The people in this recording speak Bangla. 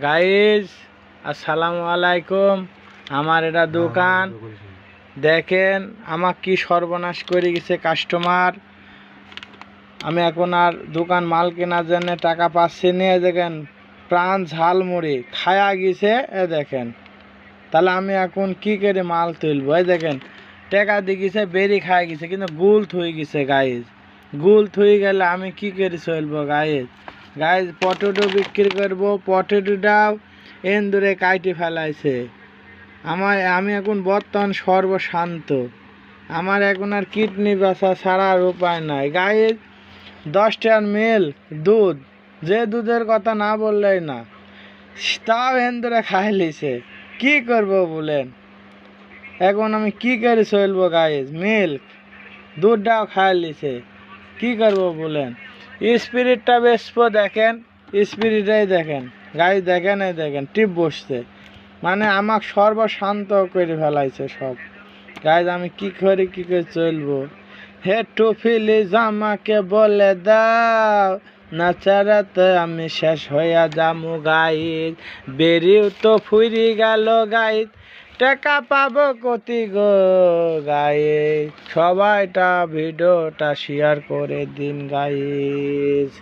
গাইজ আসসালামু আলাইকুম। আমার এটা দোকান দেখেন, আমার কি সর্বনাশ করে গেছে কাস্টমার। আমি এখন আর দোকান মাল কেনার জন্য টাকা পাচ্ছি না। দেখেন প্রাণ ঝালমুড়ি খায়া গেছে। দেখেন তাহলে আমি এখন কি করে মাল তুলবো? দেখেন টাকা দিয়ে গেছে, বেরি খায় গেছে, কিন্তু গুল থুই গেছে। গাইজ গুল থুই গেলে আমি কি করে চলবো? গাইজ পটেটো বিক্রি করবো, পটেটোটাও এন্দুরে কাইটে ফেলাইছে। আমি এখন বর্তমান সর্বশান্ত। আমার এখন আর কিডনি বেচা ছাড়া আর উপায় নাই। গাইজ 10 টাকার মিল্ক দুধ, যে দুধের কথা না বললেই না, তাও এন্দুরে খাই লিছে। কি করব বলেন? এখন আমি কি করে চলবো? গাইজ মিল্ক দুধটাও খাই লিছে, কি করব বলেন? স্পিরিটটা বেসবো, দেখেন স্পিরিটাই দেখেন। গাইজ দেখেন, এই দেখেন টিপ বসছে, মানে আমাকে সর্বশান্ত করে ফেলাইছে সব। গাইজ আমি কি করে চলবো? হে টুফিলি আমাকে বলে দাও, না ছাড়াতে আমি শেষ হইয়া যামু। গাইজ বেরিও তো ফুরি গেল। গাইজ টাকা পাবো কতি গো? গাইজ সবাইটা ভিডিওটা শেয়ার করে দিন গাইজ।